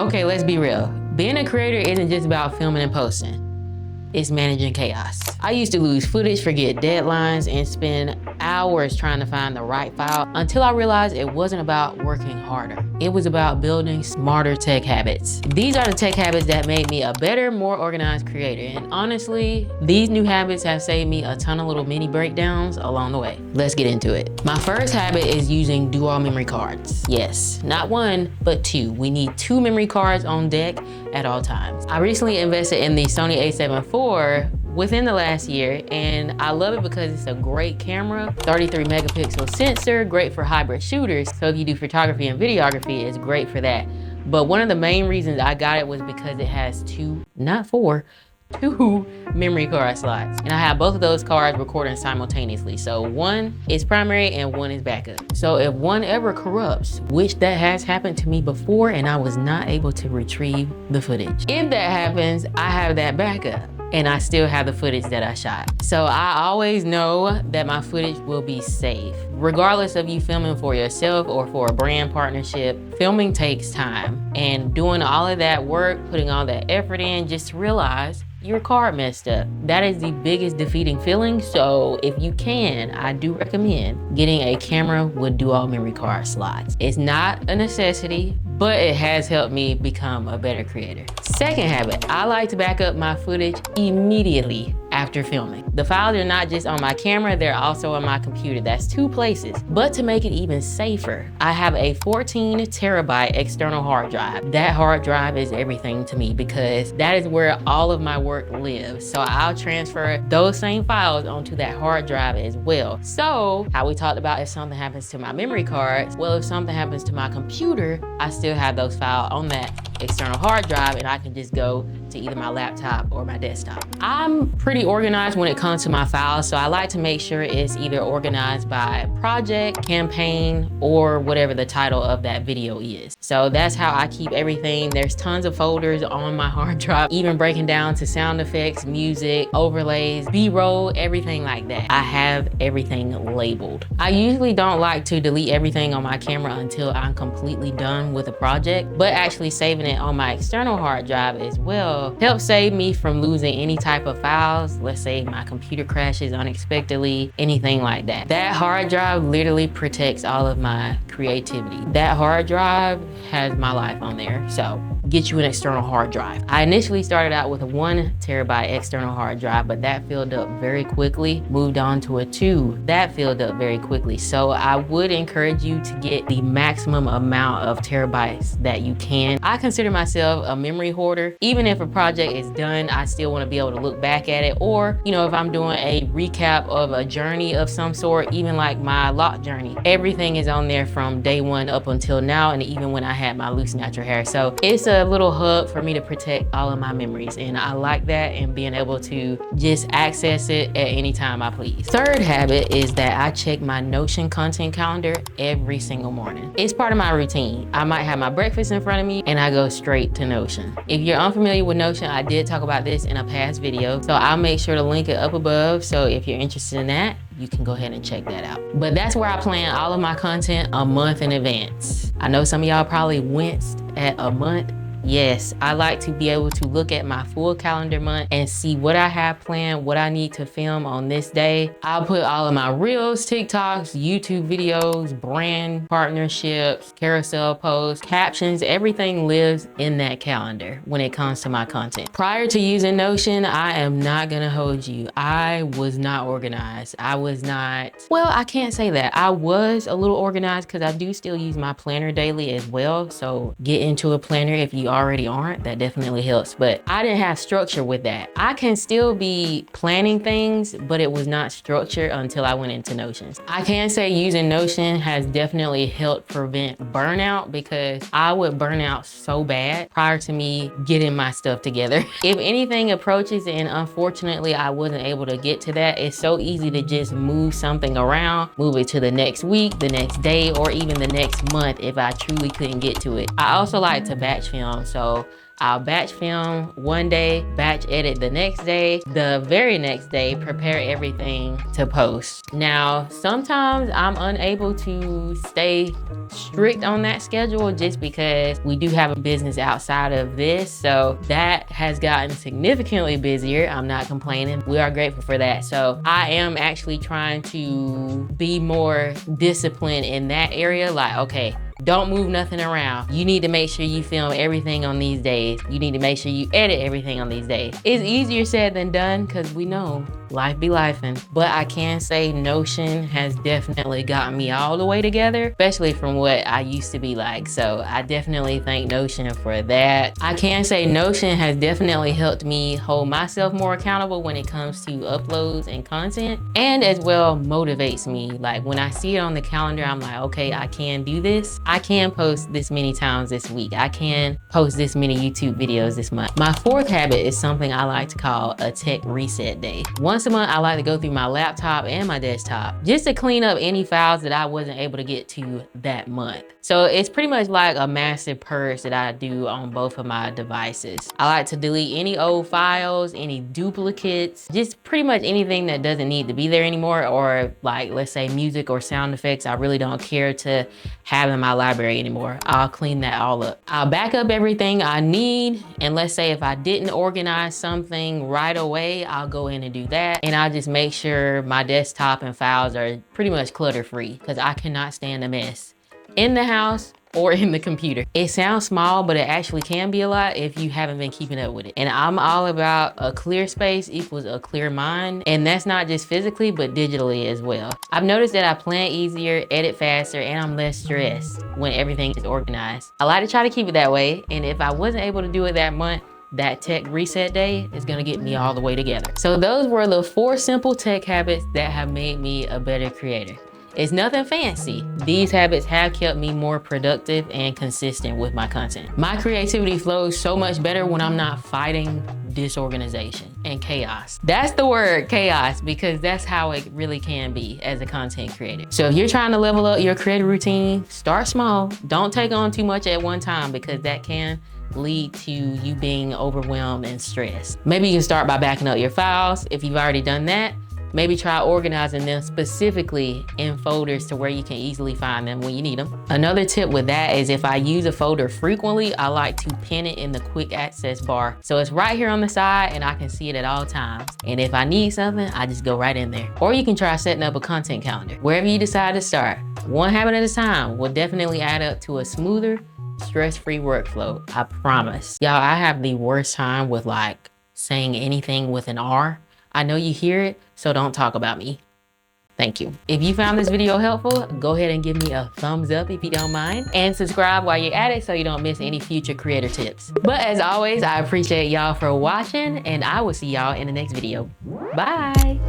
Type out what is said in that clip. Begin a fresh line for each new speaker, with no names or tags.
Okay, let's be real. Being a creator isn't just about filming and posting. It's managing chaos. I used to lose footage, forget deadlines, and spend hours trying to find the right file until I realized it wasn't about working harder. It was about building smarter tech habits. These are the tech habits that made me a better, more organized creator. And honestly, these new habits have saved me a ton of little mini breakdowns along the way. Let's get into it. My first habit is using dual memory cards. Yes, not one, but two. We need 2 memory cards on deck at all times. I recently invested in the Sony a7 IV within the last year, and I love it because it's a great camera, 33 megapixel sensor, great for hybrid shooters. So if you do photography and videography, it's great for that. But one of the main reasons I got it was because it has 2, not 4, 2 memory card slots. And I have both of those cards recording simultaneously. So one is primary and one is backup. So if one ever corrupts, which that has happened to me before, and I was not able to retrieve the footage. If that happens, I have that backup and I still have the footage that I shot. So I always know that my footage will be safe. Regardless of you filming for yourself or for a brand partnership, filming takes time. And doing all of that work, putting all that effort in, just realize your card messed up. That is the biggest defeating feeling. So if you can, I do recommend getting a camera with dual memory card slots. It's not a necessity, but it has helped me become a better creator. Second habit, I like to back up my footage immediately after filming. The files are not just on my camera, they're also on my computer. That's 2 places. But to make it even safer, I have a 14 terabyte external hard drive. That hard drive is everything to me because that is where all of my work lives. So I'll transfer those same files onto that hard drive as well. So how we talked about if something happens to my memory cards, well, if something happens to my computer, I still have those files on that external hard drive and I can just go to either my laptop or my desktop. I'm pretty organized when it comes to my files, so I like to make sure it's either organized by project, campaign, or whatever the title of that video is. So that's how I keep everything. There's tons of folders on my hard drive, even breaking down to sound effects, music, overlays, B-roll, everything like that. I have everything labeled. I usually don't like to delete everything on my camera until I'm completely done with a project, but actually saving it on my external hard drive as well helps save me from losing any type of files. Let's say my computer crashes unexpectedly, anything like that. That hard drive literally protects all of my creativity. That hard drive has my life on there, so get you an external hard drive. I initially started out with a 1 terabyte external hard drive, but that filled up very quickly. Moved on to a 2, that filled up very quickly. So I would encourage you to get the maximum amount of terabytes that you can. I consider myself a memory hoarder. Even if a project is done, I still want to be able to look back at it, or if I'm doing a recap of a journey of some sort, even like my lock journey, everything is on there from day 1 up until now, and even when I had my loose natural hair. So it's a little hub for me to protect all of my memories, and I like that, and being able to just access it at any time I please. Third habit is that I check my Notion content calendar every single morning. It's part of my routine. I might have my breakfast in front of me and I go straight to Notion. If you're unfamiliar with Notion, I did talk about this in a past video, so I'll make sure to link it up above. So if you're interested in that, you can go ahead and check that out. But that's where I plan all of my content a month in advance. I know some of y'all probably winced at a month. Yes, I like to be able to look at my full calendar month and see what I have planned, what I need to film on this day. I'll put all of my reels, TikToks, YouTube videos, brand partnerships, carousel posts, captions, everything lives in that calendar when it comes to my content. Prior to using Notion, I am not gonna hold you. I was not organized. Well, I can't say that. I was a little organized because I do still use my planner daily as well. So get into a planner if you already aren't, that definitely helps. But I didn't have structure with that. I can still be planning things, but it was not structured until I went into Notion. I can say using Notion has definitely helped prevent burnout, because I would burn out so bad prior to me getting my stuff together. If anything approaches and unfortunately I wasn't able to get to that, it's so easy to just move something around, move it to the next week, the next day, or even the next month if I truly couldn't get to it. I also like to batch film. So I'll batch film one day, batch edit the next day, the very next day, prepare everything to post. Now, sometimes I'm unable to stay strict on that schedule just because we do have a business outside of this. So that has gotten significantly busier. I'm not complaining. We are grateful for that. So I am actually trying to be more disciplined in that area. Like, okay, don't move nothing around. You need to make sure you film everything on these days. You need to make sure you edit everything on these days. It's easier said than done because we know life be lifing. But I can say Notion has definitely gotten me all the way together, especially from what I used to be like. So I definitely thank Notion for that. I can say Notion has definitely helped me hold myself more accountable when it comes to uploads and content, and as well motivates me. Like when I see it on the calendar, I'm like, okay, I can do this. I can post this many times this week. I can post this many YouTube videos this month. My fourth habit is something I like to call a tech reset day. Once a month, I like to go through my laptop and my desktop just to clean up any files that I wasn't able to get to that month. So it's pretty much like a massive purge that I do on both of my devices. I like to delete any old files, any duplicates, just pretty much anything that doesn't need to be there anymore, or like, let's say music or sound effects I really don't care to have in my library anymore. I'll clean that all up. I'll back up everything I need, and let's say if I didn't organize something right away, I'll go in and do that, and I'll just make sure my desktop and files are pretty much clutter free because I cannot stand a mess in the house or in the computer. It sounds small, but it actually can be a lot if you haven't been keeping up with it. And I'm all about a clear space equals a clear mind. And that's not just physically, but digitally as well. I've noticed that I plan easier, edit faster, and I'm less stressed when everything is organized. I like to try to keep it that way. And if I wasn't able to do it that month, that tech reset day is gonna get me all the way together. So those were the 4 simple tech habits that have made me a better creator. It's nothing fancy. These habits have kept me more productive and consistent with my content. My creativity flows so much better when I'm not fighting disorganization and chaos. That's the word, chaos, because that's how it really can be as a content creator. So if you're trying to level up your creative routine, start small. Don't take on too much at one time because that can lead to you being overwhelmed and stressed. Maybe you can start by backing up your files. If you've already done that, maybe try organizing them specifically in folders to where you can easily find them when you need them. Another tip with that is if I use a folder frequently, I like to pin it in the quick access bar. So it's right here on the side and I can see it at all times. And if I need something, I just go right in there. Or you can try setting up a content calendar. Wherever you decide to start, one habit at a time will definitely add up to a smoother, stress-free workflow, I promise. Y'all, I have the worst time with like saying anything with an R. I know you hear it, so don't talk about me. Thank you. If you found this video helpful, go ahead and give me a thumbs up if you don't mind, and subscribe while you're at it so you don't miss any future creator tips. But as always, I appreciate y'all for watching, and I will see y'all in the next video. Bye.